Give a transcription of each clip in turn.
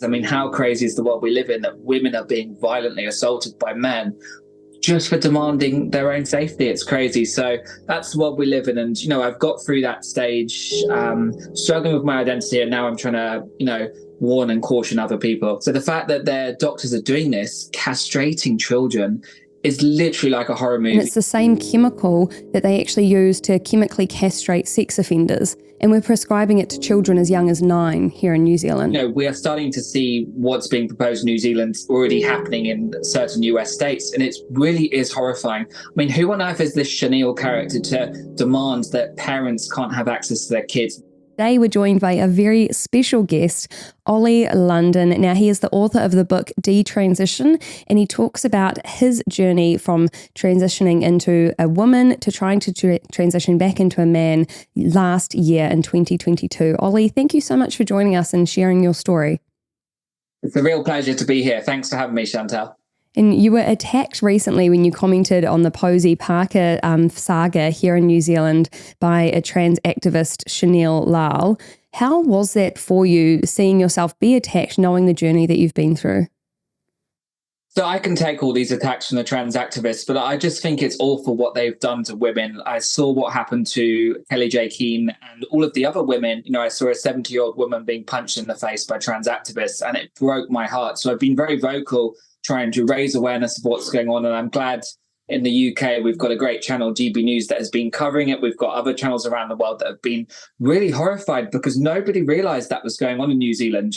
I mean, how crazy is the world we live in that women are being violently assaulted by men just for demanding their own safety? It's crazy. So that's the world we live in. And, I've got through that stage, struggling with my identity. And now I'm trying to, warn and caution other people. So the fact that their doctors are doing this, castrating children, is literally like a horror movie. And it's the same chemical that they actually use to chemically castrate sex offenders. And we're prescribing it to children as young as 9 here in New Zealand. We are starting to see what's being proposed in New Zealand already happening in certain US states, and it really is horrifying. I mean, who on earth is this Chantelle character to demand that parents can't have access to their kids? Today we're joined by a very special guest, Ollie London. Now, he is the author of the book Detransition, and he talks about his journey from transitioning into a woman to trying to transition back into a man last year in 2022. Ollie, thank you so much for joining us and sharing your story. It's a real pleasure to be here. Thanks for having me, Chantelle. And you were attacked recently when you commented on the Posey Parker saga here in New Zealand by a trans activist, Chantelle Lal. How was that for you, seeing yourself be attacked, knowing the journey that you've been through? So I can take all these attacks from the trans activists, but I just think it's awful what they've done to women. I saw what happened to Kelly J. Keane and all of the other women. I saw a 70-year-old woman being punched in the face by trans activists, and it broke my heart. So I've been very vocal trying to raise awareness of what's going on. And I'm glad in the UK, we've got a great channel, GB News, that has been covering it. We've got other channels around the world that have been really horrified because nobody realized that was going on in New Zealand.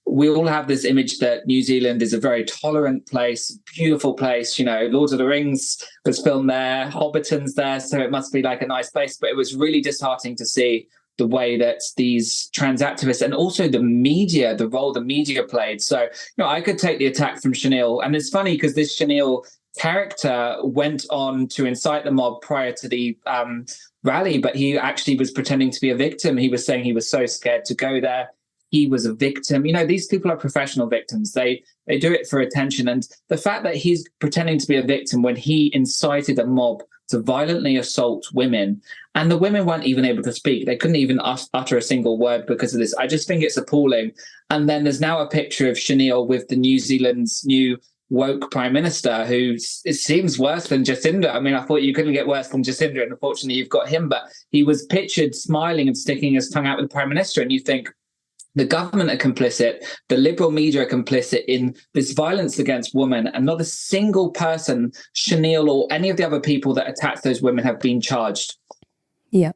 We all have this image that New Zealand is a very tolerant place, beautiful place. Lord of the Rings was filmed there, Hobbiton's there, so it must be like a nice place. But it was really disheartening to see the way that these trans activists and also the media, the role the media played. So, I could take the attack from Chantelle. And it's funny because this Chantelle character went on to incite the mob prior to the rally, but he actually was pretending to be a victim. He was saying he was so scared to go there. He was a victim. These people are professional victims. They do it for attention. And the fact that he's pretending to be a victim when he incited a mob to violently assault women, and the women weren't even able to speak. They couldn't even utter a single word because of this. I just think it's appalling. And then there's now a picture of Chantelle with the New Zealand's new woke prime minister, who it seems worse than Jacinda. I mean, I thought you couldn't get worse than Jacinda, and unfortunately you've got him. But he was pictured smiling and sticking his tongue out with the prime minister, and you think, the government are complicit, the liberal media are complicit in this violence against women, and not a single person, Chantelle or any of the other people that attacked those women, have been charged. Yeah,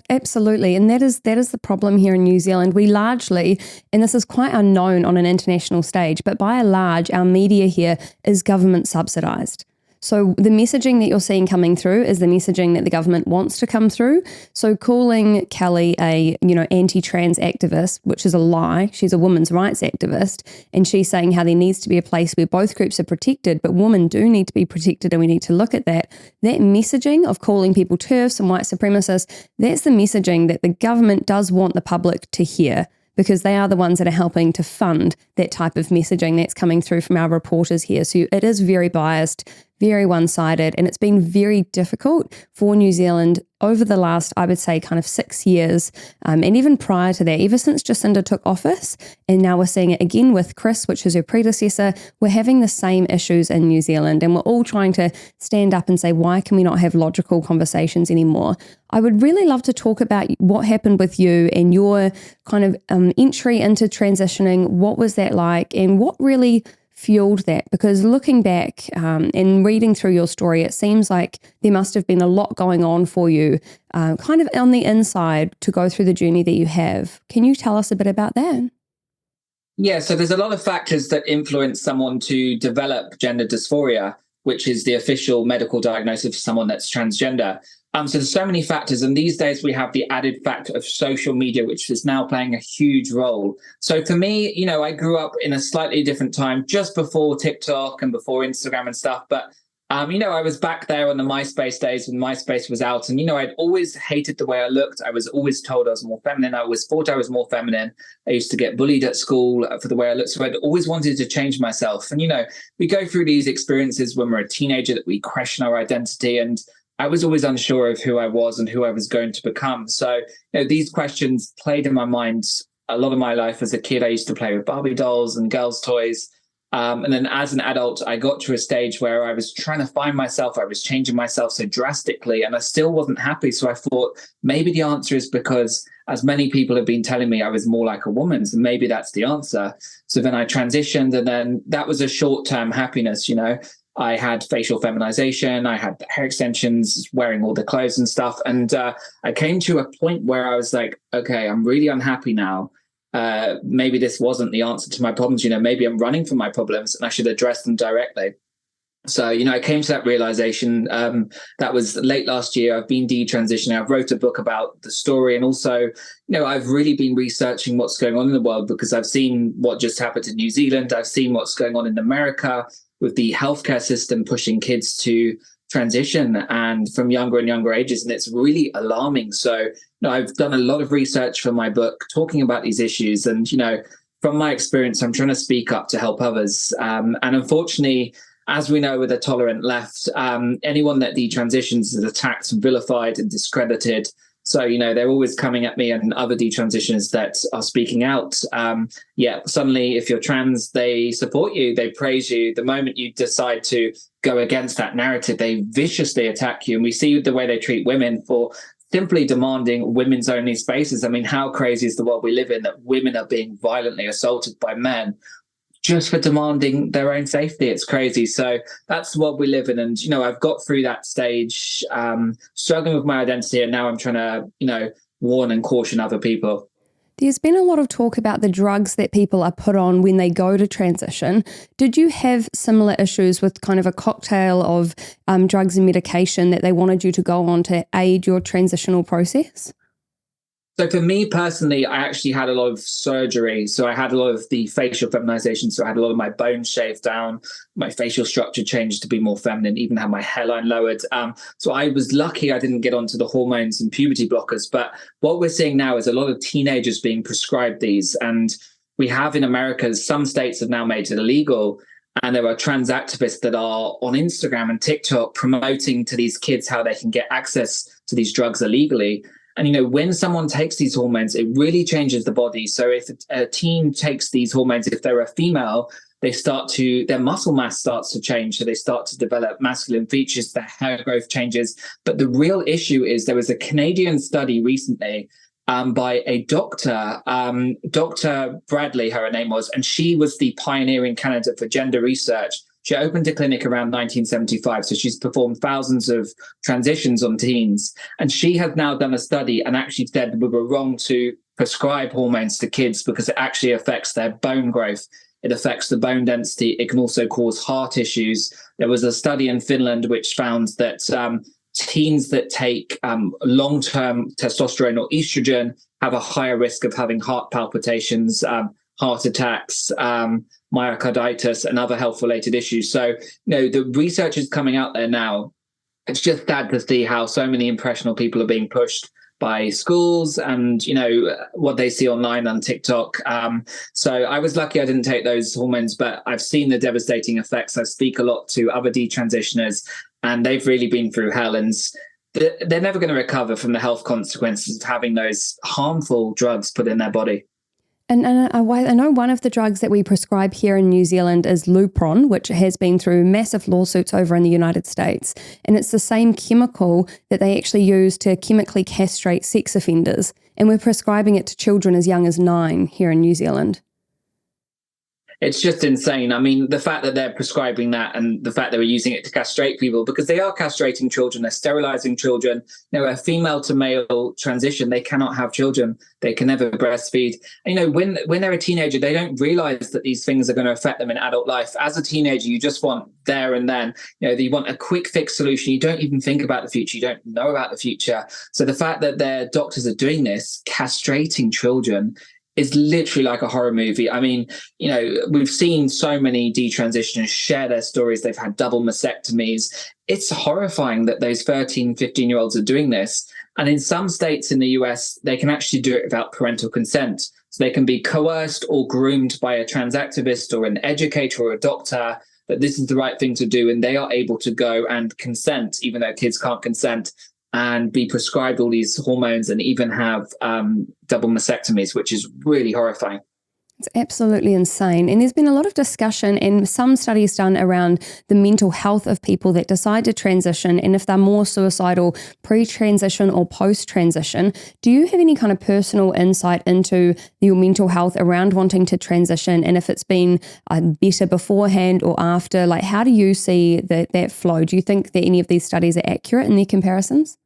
absolutely. And that is the problem here in New Zealand. We largely, and this is quite unknown on an international stage, but by and large, our media here is government subsidised. So the messaging that you're seeing coming through is the messaging that the government wants to come through. So calling Kelly a, anti-trans activist, which is a lie. She's a women's rights activist. And she's saying how there needs to be a place where both groups are protected, but women do need to be protected, and we need to look at that. That messaging of calling people TERFs and white supremacists, that's the messaging that the government does want the public to hear, because they are the ones that are helping to fund that type of messaging that's coming through from our reporters here. So it is very biased, very one-sided, and it's been very difficult for New Zealand over the last, I would say, kind of 6 years, and even prior to that, ever since Jacinda took office, and now we're seeing it again with Chris, which is her predecessor. We're having the same issues in New Zealand, and we're all trying to stand up and say, why can we not have logical conversations anymore? I would really love to talk about what happened with you and your kind of entry into transitioning. What was that like, and what really fueled that? Because looking back and reading through your story, it seems like there must have been a lot going on for you, kind of on the inside, to go through the journey that you have. Can you tell us a bit about that? Yeah, so there's a lot of factors that influence someone to develop gender dysphoria, which is the official medical diagnosis for someone that's transgender. So there's so many factors, and these days we have the added factor of social media, which is now playing a huge role. So for me, I grew up in a slightly different time, just before TikTok and before Instagram and stuff. But, I was back there on the MySpace days when MySpace was out, and, I'd always hated the way I looked. I was always told I was more feminine. I always thought I was more feminine. I used to get bullied at school for the way I looked. So I'd always wanted to change myself. And, we go through these experiences when we're a teenager that we question our identity, and I was always unsure of who I was and who I was going to become. So, these questions played in my mind a lot of my life as a kid, I used to play with Barbie dolls and girls' toys. And then as an adult, I got to a stage where I was trying to find myself. I was changing myself so drastically, and I still wasn't happy. So I thought maybe the answer is because, as many people have been telling me, I was more like a woman. So maybe that's the answer. So then I transitioned, and then that was a short-term happiness, you know. I had facial feminization, I had hair extensions, wearing all the clothes and stuff. And I came to a point where I was like, okay, I'm really unhappy now. Maybe this wasn't the answer to my problems. You know, maybe I'm running from my problems and I should address them directly. So, you know, I came to that realization. That was late last year. I've been detransitioning. I've wrote a book about the story. And also, you know, I've really been researching what's going on in the world, because I've seen what just happened in New Zealand. I've seen what's going on in America with the healthcare system pushing kids to transition and from younger and younger ages. And it's really alarming. So, you know, I've done a lot of research for my book talking about these issues. And, you know, from my experience, I'm trying to speak up to help others. And unfortunately, as we know, with a tolerant left, anyone that detransitions is attacked and vilified and discredited. So, you know, they're always coming at me and other detransitioners that are speaking out. Suddenly, if you're trans, they support you, they praise you. The moment you decide to go against that narrative, they viciously attack you. And we see the way they treat women for simply demanding women's only spaces. I mean, how crazy is the world we live in, that women are being violently assaulted by men just for demanding their own safety? It's crazy. So that's what we live in. And, you know, I've got through that stage, struggling with my identity. And now I'm trying to, you know, warn and caution other people. There's been a lot of talk about the drugs that people are put on when they go to transition. Did you have similar issues with kind of a cocktail of drugs and medication that they wanted you to go on to aid your transitional process? So for me personally, I actually had a lot of surgery. So I had a lot of the facial feminization. So I had a lot of my bones shaved down, my facial structure changed to be more feminine, even had my hairline lowered. So I was lucky I didn't get onto the hormones and puberty blockers. But what we're seeing now is a lot of teenagers being prescribed these. And we have in America, some states have now made it illegal. And there are trans activists that are on Instagram and TikTok promoting to these kids how they can get access to these drugs illegally. And, you know, when someone takes these hormones, it really changes the body. So if a teen takes these hormones, if they're a female, their muscle mass starts to change. So they start to develop masculine features, their hair growth changes. But the real issue is there was a Canadian study recently by a doctor, Dr. Bradley, her name was, and she was the pioneering candidate for gender research. She opened a clinic around 1975, so she's performed thousands of transitions on teens. And she has now done a study and actually said we were wrong to prescribe hormones to kids because it actually affects their bone growth. It affects the bone density. It can also cause heart issues. There was a study in Finland which found that teens that take long-term testosterone or estrogen have a higher risk of having heart palpitations, heart attacks, myocarditis, and other health-related issues. So, you know, the research is coming out there now. It's just sad to see how so many impressionable people are being pushed by schools and, you know, what they see online on TikTok. So I was lucky I didn't take those hormones, but I've seen the devastating effects. I speak a lot to other detransitioners, and they've really been through hell. And they're never going to recover from the health consequences of having those harmful drugs put in their body. And I know one of the drugs that we prescribe here in New Zealand is Lupron, which has been through massive lawsuits over in the United States. And it's the same chemical that they actually use to chemically castrate sex offenders. And we're prescribing it to children as young as 9 here in New Zealand. It's just insane. I mean, the fact that they're prescribing that and the fact that we're using it to castrate people, because they are castrating children, they're sterilizing children. You know, a female to male transition, they cannot have children. They can never breastfeed. And, you know, when they're a teenager, they don't realize that these things are going to affect them in adult life. As a teenager, you just want there and then, you know, you want a quick fix solution. You don't even think about the future. You don't know about the future. So the fact that their doctors are doing this, castrating children, is literally like a horror movie. I mean, you know, we've seen so many detransitioners share their stories. They've had double mastectomies. It's horrifying that those 13, 15-year-olds are doing this. And in some states in the US, they can actually do it without parental consent. So they can be coerced or groomed by a trans activist or an educator or a doctor that this is the right thing to do. And they are able to go and consent, even though kids can't consent. and be prescribed all these hormones and even have double mastectomies, which is really horrifying. It's absolutely insane. And there's been a lot of discussion and some studies done around the mental health of people that decide to transition and if they're more suicidal pre-transition or post-transition. Do you have any kind of personal insight into your mental health around wanting to transition and if it's been better beforehand or after? Like, how do you see that flow? Do you think that any of these studies are accurate in their comparisons?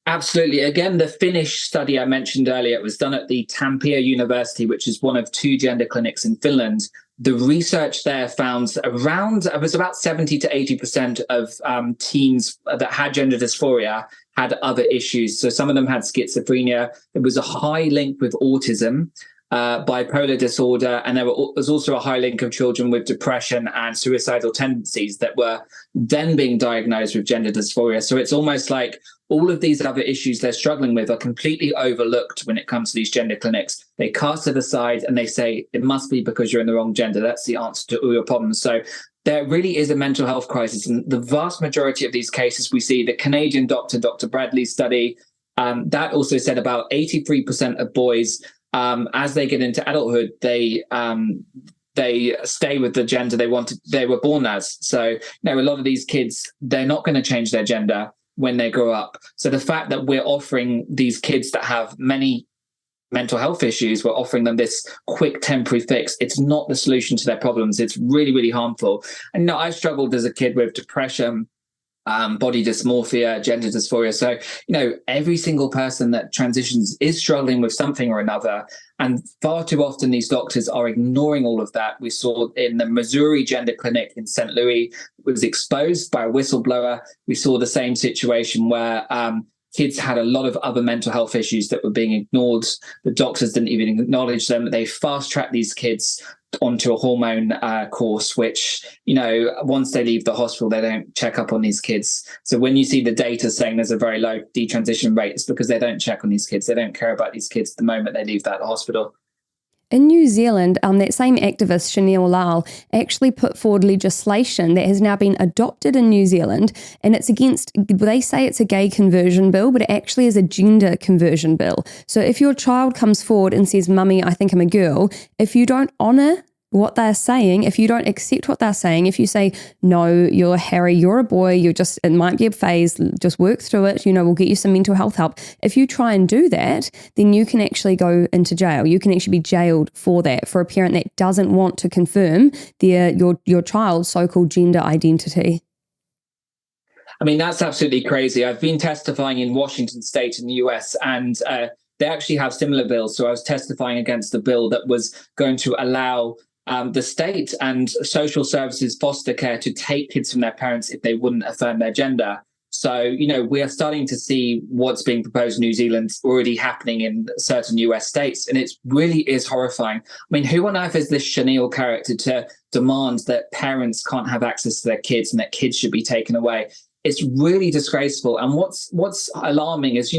Absolutely. Again, the Finnish study I mentioned earlier, it was done at the Tampere University, which is one of 2 gender clinics in Finland. The research there found it was about 70 to 80% of teens that had gender dysphoria had other issues. So some of them had schizophrenia. There was a high link with autism, bipolar disorder, and there was also a high link of children with depression and suicidal tendencies that were then being diagnosed with gender dysphoria. So it's almost like all of these other issues they're struggling with are completely overlooked when it comes to these gender clinics. They cast it aside and they say, it must be because you're in the wrong gender. That's the answer to all your problems. So there really is a mental health crisis. And the vast majority of these cases we see, the Canadian doctor, Dr. Bradley's study, that also said about 83% of boys, as they get into adulthood, they stay with the gender they were born as. So, a lot of these kids, they're not going to change their gender when they grow up. So the fact that we're offering these kids that have many mental health issues, we're offering them this quick temporary fix. It's not the solution to their problems. It's really, really harmful. And I struggled as a kid with depression, body dysmorphia, gender dysphoria. So, every single person that transitions is struggling with something or another. And far too often, these doctors are ignoring all of that. We saw in the Missouri Gender Clinic in St. Louis, it was exposed by a whistleblower. We saw the same situation where kids had a lot of other mental health issues that were being ignored. The doctors didn't even acknowledge them. They fast-tracked these kids onto a hormone course, which, once they leave the hospital, they don't check up on these kids. So when you see the data saying there's a very low detransition rate, it's because they don't check on these kids. They don't care about these kids the moment they leave that hospital. In New Zealand, that same activist, Chantelle Lal, actually put forward legislation that has now been adopted in New Zealand, and it's against, they say it's a gay conversion bill, but it actually is a gender conversion bill. So if your child comes forward and says, "Mummy, I think I'm a girl," if you don't honour what they're saying, if you don't accept what they're saying, if you say, "No, you're Harry, you're a boy, it might be a phase, just work through it, we'll get you some mental health help." If you try and do that, then you can actually go into jail. You can actually be jailed for that, for a parent that doesn't want to confirm your child's so-called gender identity. I mean, that's absolutely crazy. I've been testifying in Washington State in the US, and they actually have similar bills. So I was testifying against a bill that was going to allow the state and social services foster care to take kids from their parents if they wouldn't affirm their gender. So, we are starting to see what's being proposed in New Zealand already happening in certain US states. And it really is horrifying. I mean, who on earth is this Chantelle character to demand that parents can't have access to their kids and that kids should be taken away? It's really disgraceful. And what's alarming is,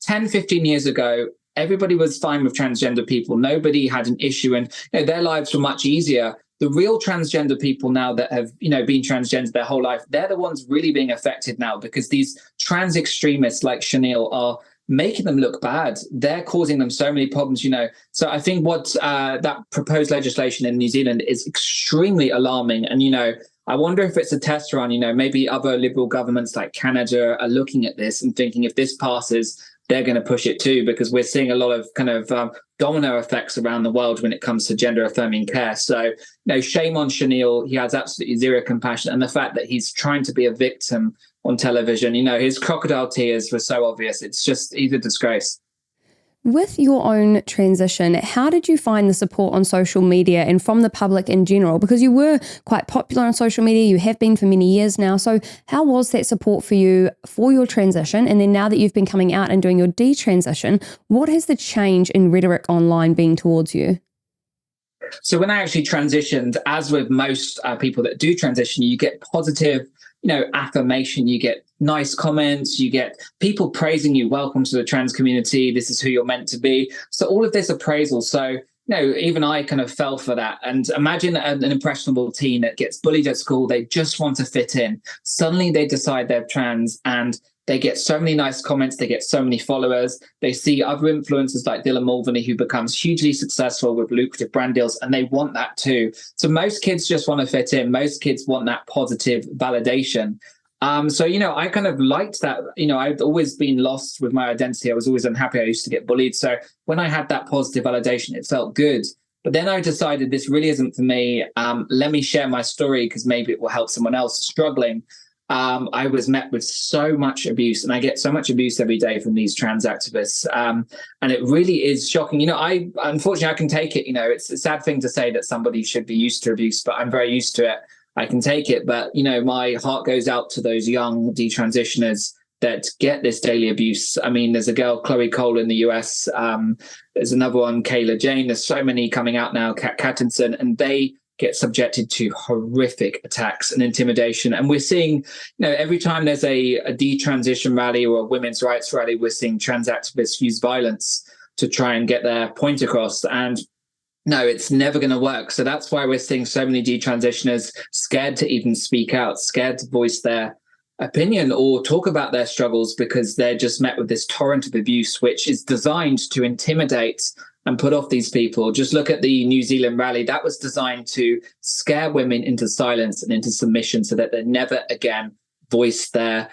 10, 15 years ago, everybody was fine with transgender people. Nobody had an issue, and their lives were much easier. The real transgender people now that have, been transgender their whole life, they're the ones really being affected now because these trans extremists like Chantelle are making them look bad. They're causing them so many problems, So I think what that proposed legislation in New Zealand is extremely alarming. And, I wonder if it's a test run, maybe other liberal governments like Canada are looking at this and thinking if this passes, they're going to push it too, because we're seeing a lot of kind of domino effects around the world when it comes to gender affirming care. So, shame on Chantelle. He has absolutely zero compassion. And the fact that he's trying to be a victim on television, his crocodile tears were so obvious. He's a disgrace. With your own transition, how did you find the support on social media and from the public in general? Because you were quite popular on social media, you have been for many years now. So how was that support for you for your transition? And then now that you've been coming out and doing your detransition, what has the change in rhetoric online been towards you? So when I actually transitioned, as with most people that do transition, you get positive, affirmation, you get nice comments, you get people praising you, welcome to the trans community, this is who you're meant to be. So all of this appraisal. So, even I kind of fell for that. And imagine an impressionable teen that gets bullied at school. They just want to fit in. Suddenly they decide they're trans and They get so many nice comments. They get so many followers. They see other influencers like Dylan Mulvaney, who becomes hugely successful with lucrative brand deals, and they want that too. So most kids just want to fit in. Most kids want that positive validation. So, I kind of liked that. I'd always been lost with my identity. I was always unhappy. I used to get bullied. So when I had that positive validation, it felt good. But then I decided this really isn't for me. Let me share my story because maybe it will help someone else struggling. I was met with so much abuse, and I get so much abuse every day from these trans activists. And it really is shocking. Unfortunately, I can take it. It's a sad thing to say that somebody should be used to abuse, but I'm very used to it. I can take it. But, my heart goes out to those young detransitioners that get this daily abuse. I mean, there's a girl, Chloe Cole, in the US. There's another one, Kayla Jane. There's so many coming out now, Kat Cattinson, and they get subjected to horrific attacks and intimidation. And we're seeing, every time there's a detransition rally or a women's rights rally, we're seeing trans activists use violence to try and get their point across. And no, it's never going to work. So that's why we're seeing so many detransitioners scared to even speak out, scared to voice their opinion or talk about their struggles, because they're just met with this torrent of abuse, which is designed to intimidate and put off these people. Just look at the New Zealand rally. That was designed to scare women into silence and into submission so that they never again voice their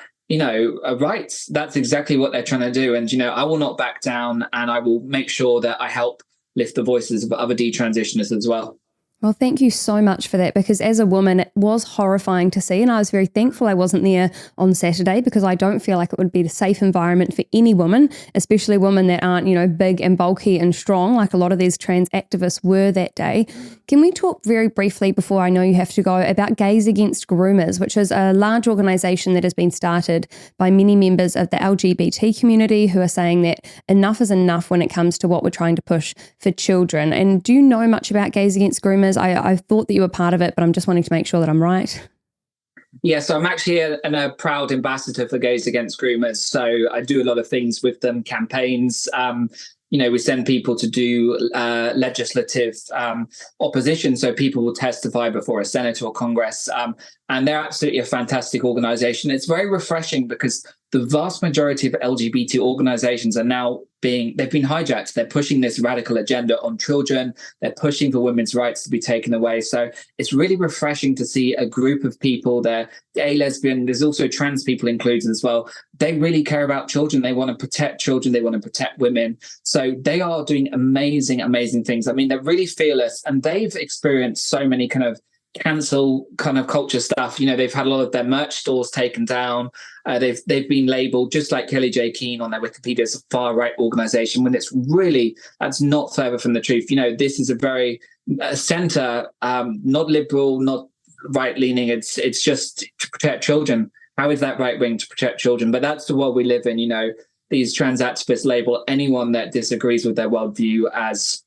rights. That's exactly what they're trying to do. And, I will not back down, and I will make sure that I help lift the voices of other detransitioners as well. Well, thank you so much for that, because as a woman, it was horrifying to see. And I was very thankful I wasn't there on Saturday, because I don't feel like it would be a safe environment for any woman, especially women that aren't, big and bulky and strong, like a lot of these trans activists were that day. Can we talk very briefly, before I know you have to go, about Gays Against Groomers, which is a large organisation that has been started by many members of the LGBT community who are saying that enough is enough when it comes to what we're trying to push for children. And do you know much about Gays Against Groomers? I thought that you were part of it, but I'm just wanting to make sure that I'm right. Yeah, so I'm actually a proud ambassador for Gays Against Groomers. So I do a lot of things with them, campaigns. We send people to do legislative opposition. So people will testify before a Senate or Congress. And they're absolutely a fantastic organization. It's very refreshing because the vast majority of LGBT organizations are now they've been hijacked. They're pushing this radical agenda on children. They're pushing for women's rights to be taken away. So it's really refreshing to see a group of people, they're gay, lesbian, there's also trans people included as well. They really care about children. They want to protect children. They want to protect women. So they are doing amazing, amazing things. I mean, they're really fearless, and they've experienced so many kind of cancel kind of culture stuff. They've had a lot of their merch stores taken down. They've been labeled, just like Kelly J. Keane on their Wikipedia, as a far-right organization, when that's not further from the truth. This is a very center, not liberal, not right-leaning. It's just to protect children. How is that right-wing to protect children? But that's the world we live in. These trans activists label anyone that disagrees with their worldview as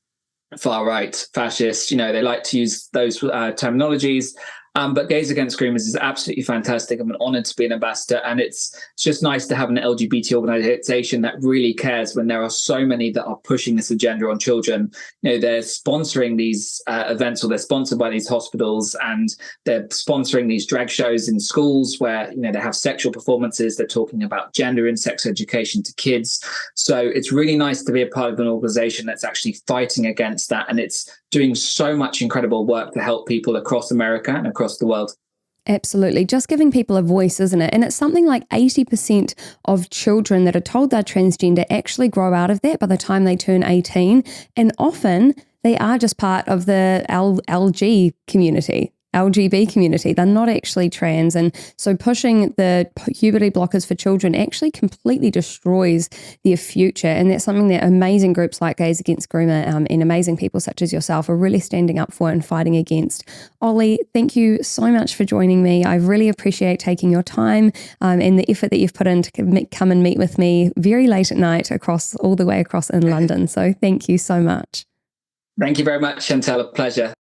far right, fascist. They like to use those terminologies. But Gays Against Groomers is absolutely fantastic. I'm honored to be an ambassador, and it's just nice to have an LGBT organization that really cares when there are so many that are pushing this agenda on children. They're sponsoring these events, or they're sponsored by these hospitals, and they're sponsoring these drag shows in schools where, they have sexual performances. They're talking about gender and sex education to kids. So it's really nice to be a part of an organization that's actually fighting against that. And it's doing so much incredible work to help people across America and across the world. Absolutely. Just giving people a voice, isn't it? And it's something like 80% of children that are told they're transgender actually grow out of that by the time they turn 18. And often they are just part of the LGB community. They're not actually trans. And so pushing the puberty blockers for children actually completely destroys their future. And that's something that amazing groups like Gays Against Groomer and amazing people such as yourself are really standing up for and fighting against. Ollie, thank you so much for joining me. I really appreciate taking your time and the effort that you've put in to come and meet with me very late at night all the way across in London. So thank you so much. Thank you very much, Chantelle. A pleasure.